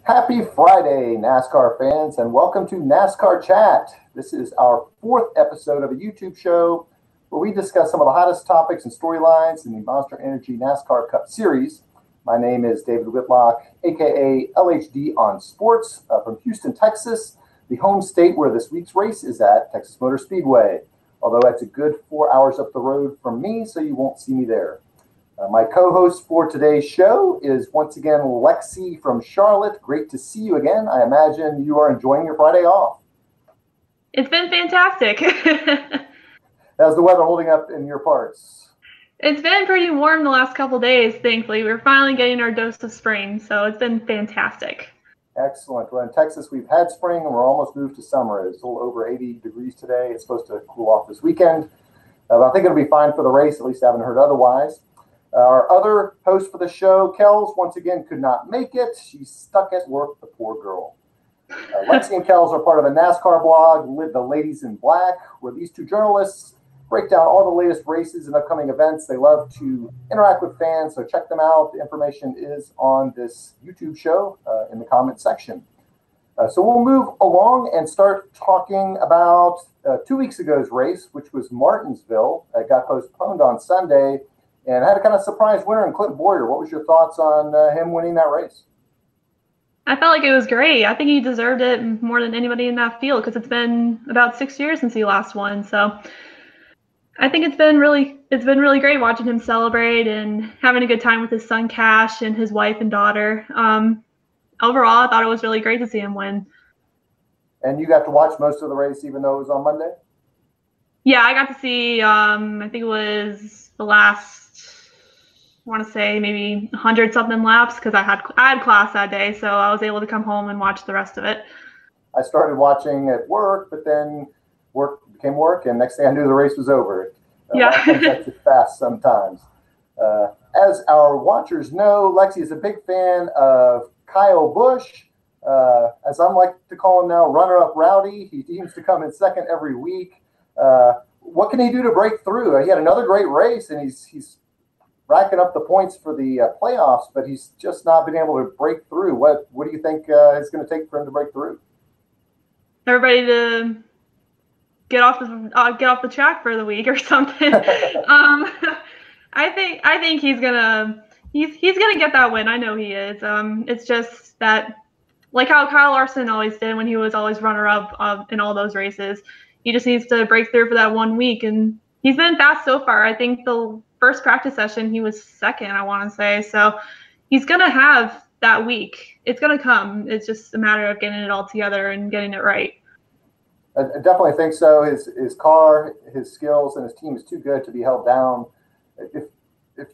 Happy Friday, NASCAR fans, and welcome to NASCAR Chat. This is our fourth episode of a YouTube show where we discuss some of the hottest topics and storylines in the Monster Energy NASCAR Cup Series. My name is David Whitlock, aka LHD on Sports, from Houston, Texas, the home state where this week's race is at, Texas Motor Speedway. Although that's a good 4 hours up the road from me, so you won't see me there. My co-host for today's show is once again Lexie from Charlotte. Great to see you again. I imagine you are enjoying your Friday off. It's been fantastic. How's the weather holding up in your parts? It's been pretty warm the last couple days, thankfully. We're finally getting our dose of spring, so it's been fantastic. Excellent. Well, in Texas, we've had spring and we're almost moved to summer. It's a little over 80 degrees today. It's supposed to cool off this weekend. But I think it'll be fine for the race. At least I haven't heard otherwise. Our other host for the show, Kells, once again could not make it. She's stuck at work, the poor girl. Lexie and Kells are part of a NASCAR blog, The Ladies in Black, where these two journalists break down all the latest races and upcoming events. They love to interact with fans, so check them out. The information is on this YouTube show in the comment section. So we'll move along and start talking about 2 weeks ago's race, which was Martinsville. It got postponed on Sunday. And had a kind of surprise winner in Clinton Boyer. What was your thoughts on him winning that race? I felt like it was great. I think he deserved it more than anybody in that field because it's been about 6 years since he last won. So I think it's been really great watching him celebrate and having a good time with his son Cash and his wife and daughter. Overall, I thought it was really great to see him win. And you got to watch most of the race, even though it was on Monday? Yeah, I got to see. I think it was the last. I want to say maybe 100-something laps because I had class that day, so I was able to come home and watch the rest of it. I started watching at work, but then work became work, and next thing I knew, the race was over. Yeah. Life comes at you fast sometimes. As our watchers know, Lexie is a big fan of Kyle Busch. As I like to call him now, runner-up Rowdy. He seems to come in second every week. What can he do to break through? He had another great race, and he's racking up the points for the playoffs, but he's just not been able to break through. What do you think it's going to take for him to break through? Everybody to get off the track for the week or something. I think he's gonna get that win. I know he is. It's just that, like how Kyle Larson always did when he was always runner-up in all those races. He just needs to break through for that 1 week, and he's been fast so far. I think the first practice session he was second, I want to say. So he's going to have that week. It's going to come. It's just a matter of getting it all together and getting it right. I definitely think so. His car, his skills, and his team is too good to be held down. If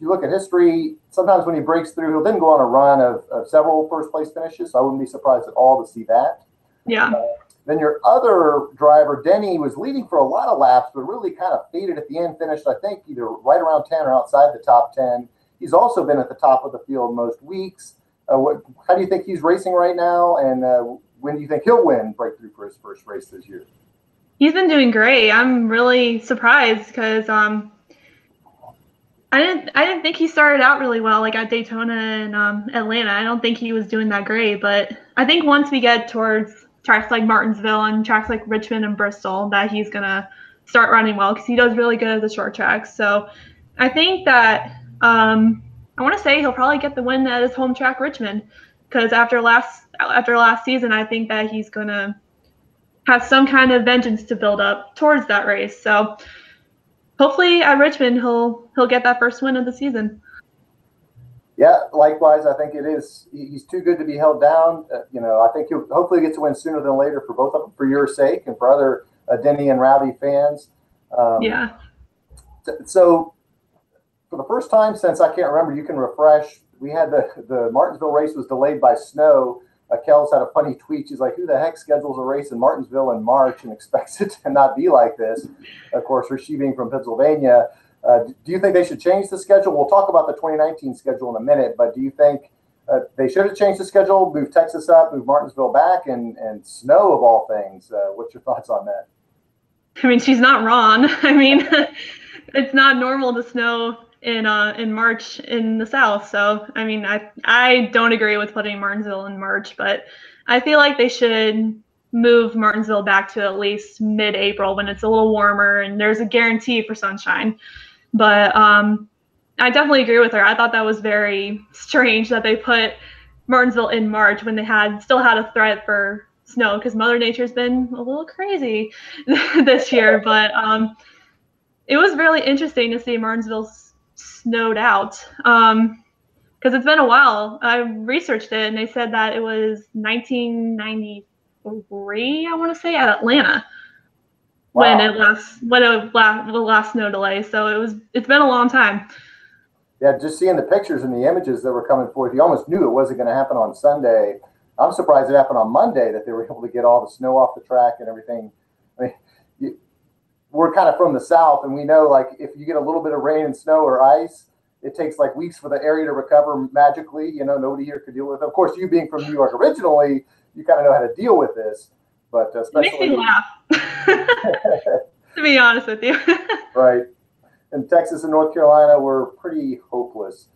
you look at history, sometimes when he breaks through, he'll then go on a run of several first-place finishes. So I wouldn't be surprised at all to see that. Yeah. Then your other driver, Denny, was leading for a lot of laps, but really kind of faded at the end, finished, I think, either right around 10 or outside the top 10. He's also been at the top of the field most weeks. How do you think he's racing right now, and when do you think he'll breakthrough for his first race this year? He's been doing great. I'm really surprised because I didn't think he started out really well, like at Daytona and Atlanta. I don't think he was doing that great, but I think once we get towards tracks like Martinsville and tracks like Richmond and Bristol, that he's going to start running well because he does really good at the short tracks. So I think that I want to say he'll probably get the win at his home track, Richmond, because after last season, I think that he's going to have some kind of vengeance to build up towards that race. So hopefully at Richmond, he'll get that first win of the season. Yeah, likewise, I think it is. He's too good to be held down. I think he'll hopefully get to win sooner than later for both of them, for your sake and for other Denny and Rowdy fans. Yeah. So for the first time since I can't remember, you can refresh. We had the Martinsville race was delayed by snow. Kells had a funny tweet. She's like, who the heck schedules a race in Martinsville in March and expects it to not be like this? Of course, she being from Pennsylvania. Do you think they should change the schedule? We'll talk about the 2019 schedule in a minute, but do you think they should have changed the schedule, move Texas up, move Martinsville back, and snow of all things? What's your thoughts on that? I mean, she's not wrong. I mean, it's not normal to snow in March in the South. So I mean, I don't agree with putting Martinsville in March, but I feel like they should move Martinsville back to at least mid-April when it's a little warmer and there's a guarantee for sunshine. But I definitely agree with her. I thought that was very strange that they put Martinsville in March when they still had a threat for snow, because Mother Nature's been a little crazy this year. But it was really interesting to see Martinsville snowed out, because it's been a while. I researched it and they said that it was 1993, I want to say, at Atlanta. Wow. When the last snow delay. So it's been a long time. Yeah, just seeing the pictures and the images that were coming forth, you almost knew it wasn't going to happen on Sunday. I'm surprised it happened on Monday, that they were able to get all the snow off the track and everything. I mean, we're kind of from the South, and we know, like, if you get a little bit of rain and snow or ice, it takes like weeks for the area to recover magically. You know, nobody here could deal with it. Of course, you being from New York originally, you kind of know how to deal with this. But especially, it makes me laugh, to be honest with you. Right. And Texas and North Carolina were pretty hopeless.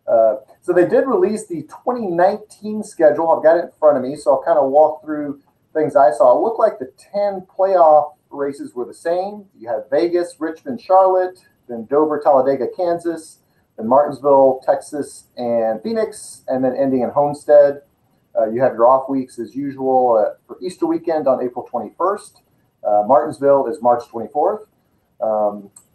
So they did release the 2019 schedule. I've got it in front of me, so I'll kind of walk through things I saw. It looked like the 10 playoff races were the same. You had Vegas, Richmond, Charlotte, then Dover, Talladega, Kansas, then Martinsville, Texas, and Phoenix, and then ending in Homestead. You have your off weeks as usual for Easter weekend on April 21st. Martinsville is March 24th.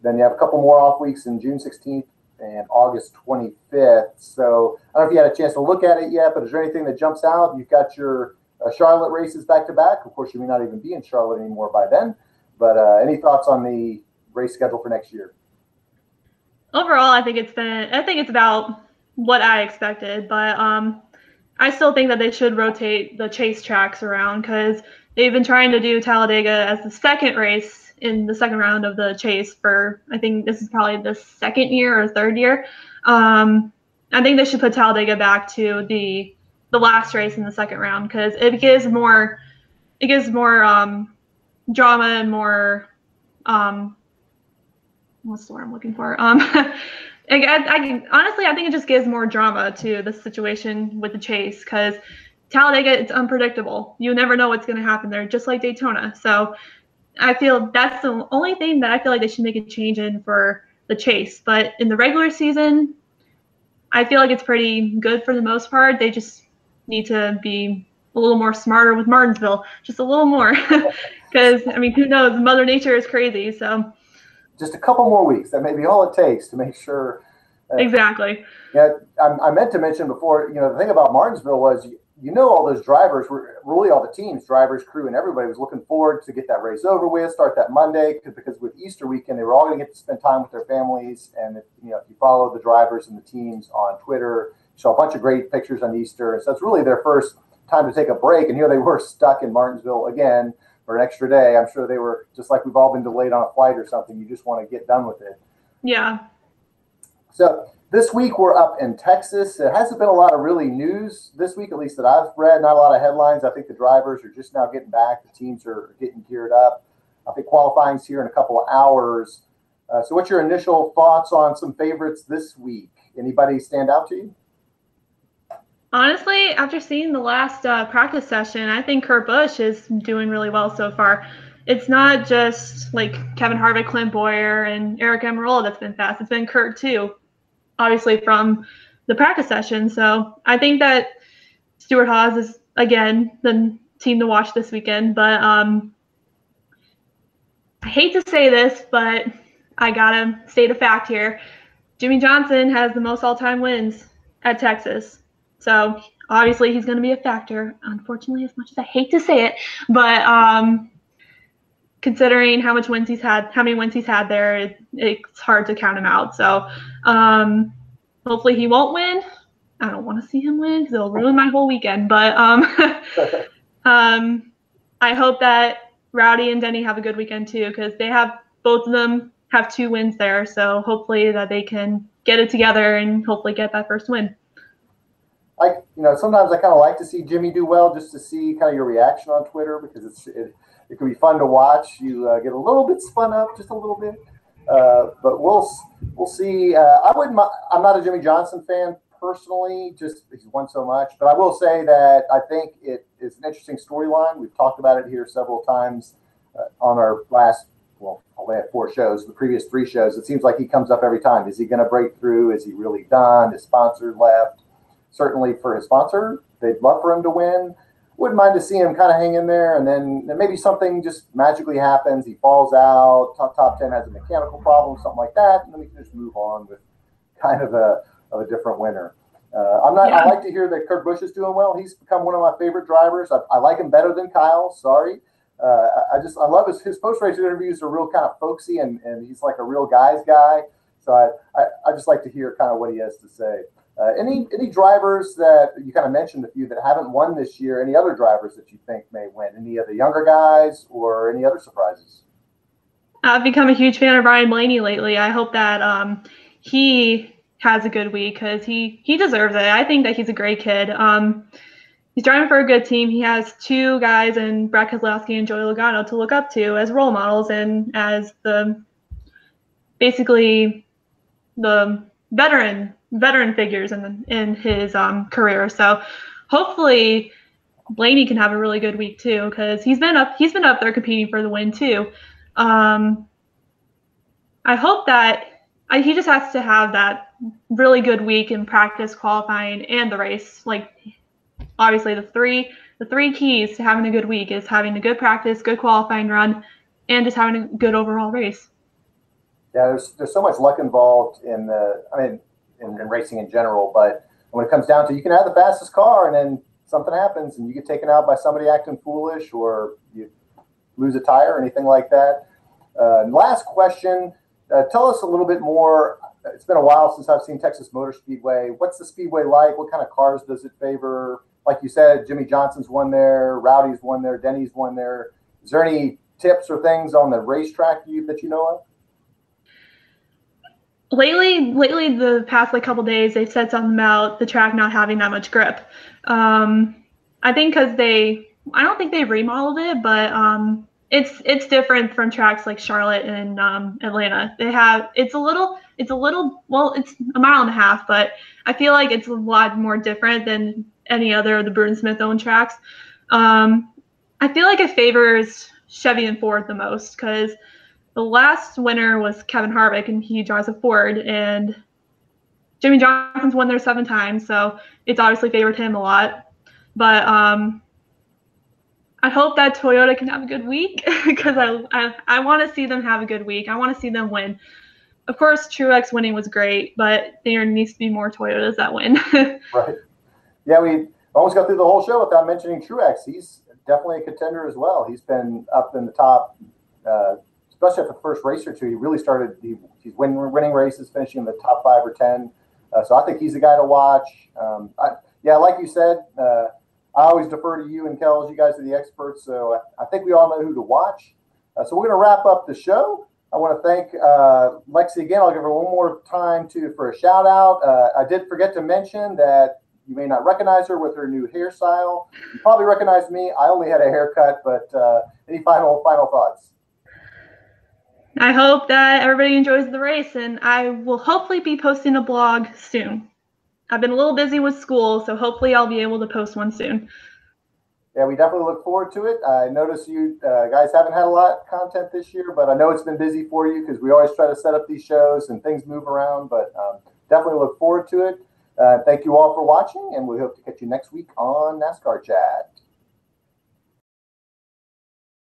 Then you have a couple more off weeks in June 16th and August 25th. So I don't know if you had a chance to look at it yet, but is there anything that jumps out? You've got your Charlotte races back to back. Of course, you may not even be in Charlotte anymore by then. But any thoughts on the race schedule for next year? Overall, I think it's about what I expected, but I still think that they should rotate the chase tracks around, because they've been trying to do Talladega as the second race in the second round of the chase for, I think this is probably the second year or third year. I think they should put Talladega back to the last race in the second round, because it gives more drama and more what's the word I'm looking for? Honestly, I think it just gives more drama to the situation with the chase, because Talladega, it's unpredictable. You never know what's going to happen there, just like Daytona. So I feel that's the only thing that I feel like they should make a change in for the chase. But in the regular season, I feel like it's pretty good for the most part. They just need to be a little more smarter with Martinsville, just a little more, because I mean, who knows? Mother Nature is crazy. So just a couple more weeks. That may be all it takes to make sure. Exactly. Yeah, I meant to mention before, the thing about Martinsville was, all those drivers were really, all the teams, drivers, crew, and everybody was looking forward to get that race over with, start that Monday, because with Easter weekend, they were all going to get to spend time with their families. And if you follow the drivers and the teams on Twitter, you saw a bunch of great pictures on Easter. And so it's really their first time to take a break. And here they were stuck in Martinsville again for an extra day. I'm sure they were just like we've all been delayed on a flight or something. You just want to get done with it. Yeah. So this week we're up in Texas. There hasn't been a lot of really news this week, at least that I've read. Not a lot of headlines. I think the drivers are just now getting back. The teams are getting geared up. I think qualifying's here in a couple of hours. So what's your initial thoughts on some favorites this week? Anybody stand out to you? Honestly, after seeing the last practice session, I think Kurt Busch is doing really well so far. It's not just like Kevin Harvick, Clint Boyer, and Eric Almirola that's been fast. It's been Kurt too, obviously from the practice session. So I think that Stewart Haas is, again, the team to watch this weekend. But I hate to say this, but I got to state a fact here. Jimmy Johnson has the most all-time wins at Texas. So obviously he's going to be a factor, unfortunately, as much as I hate to say it. But considering how many wins he's had there, it's hard to count him out. So hopefully he won't win. I don't want to see him win because it'll ruin my whole weekend. But I hope that Rowdy and Denny have a good weekend too, because both of them have 2 wins there. So hopefully that they can get it together and hopefully get that first win. Sometimes I kind of like to see Jimmy do well, just to see kind of your reaction on Twitter, because it can be fun to watch. You get a little bit spun up, just a little bit. But we'll see. I'm not a Jimmy Johnson fan personally, just he's won so much. But I will say that I think it is an interesting storyline. We've talked about it here several times on our last, well, I only had 4 shows. The previous 3 shows, it seems like he comes up every time. Is he going to break through? Is he really done? His sponsor left. Certainly for his sponsor, they'd love for him to win. Wouldn't mind to see him kind of hang in there, and then maybe something just magically happens. He falls out. Top 10 has a mechanical problem, something like that, and then we can just move on with kind of a different winner. I like to hear that Kurt Busch is doing well. He's become one of my favorite drivers. I like him better than Kyle. Sorry. I love his post-race interviews are real kind of folksy, and he's like a real guy's guy. So I just like to hear kind of what he has to say. Any drivers that you kind of mentioned a few that haven't won this year? Any other drivers that you think may win? Any of the younger guys or any other surprises? I've become a huge fan of Ryan Blaney lately. I hope that he has a good week because he deserves it. I think that he's a great kid. He's driving for a good team. He has 2 guys in Brad Keselowski and Joey Logano to look up to as role models and as basically the veteran figures in his career. So hopefully Blaney can have a really good week too, because he's been up there competing for the win too. I hope that he just has to have that really good week in practice, qualifying, and the race. Like obviously the three keys to having a good week is having a good practice, good qualifying run, and just having a good overall race. Yeah, there's so much luck involved in racing in general, but when it comes down to, you can have the fastest car and then something happens and you get taken out by somebody acting foolish or you lose a tire or anything like that. Last question, tell us a little bit more. It's been a while since I've seen Texas Motor Speedway. What's the Speedway like? What kind of cars does it favor? Like you said, Jimmy Johnson's won there, Rowdy's won there, Denny's won there. Is there any tips or things on the racetrack that you know of? Lately, the past couple days, they've said something about the track not having that much grip. I think because I don't think they remodeled it, but it's different from tracks like Charlotte and Atlanta. It's a little, well, it's a mile and a half, but I feel like it's a lot more different than any other of the Bruton Smith owned tracks. I feel like it favors Chevy and Ford the most because the last winner was Kevin Harvick, and he drives a Ford, and Jimmy Johnson's won there 7 times, so it's obviously favored him a lot. But I hope that Toyota can have a good week because I want to see them have a good week. I want to see them win. Of course, Truex winning was great, but there needs to be more Toyotas that win. Right. Yeah, we almost got through the whole show without mentioning Truex. He's definitely a contender as well. He's been up in the top, especially after the first race or 2. He really started. He's winning races, finishing in the top 5 or 10. So I think he's a guy to watch. Like you said, I always defer to you and Kells. You guys are the experts, so I think we all know who to watch. So we're going to wrap up the show. I want to thank Lexie again. I'll give her one more time for a shout out. I did forget to mention that you may not recognize her with her new hairstyle. You probably recognize me. I only had a haircut, but any final thoughts? I hope that everybody enjoys the race, and I will hopefully be posting a blog soon. I've been a little busy with school, so hopefully I'll be able to post one soon. Yeah, we definitely look forward to it. I notice you guys haven't had a lot of content this year, but I know it's been busy for you because we always try to set up these shows and things move around, but definitely look forward to it. Thank you all for watching, and we hope to catch you next week on NASCAR Chat.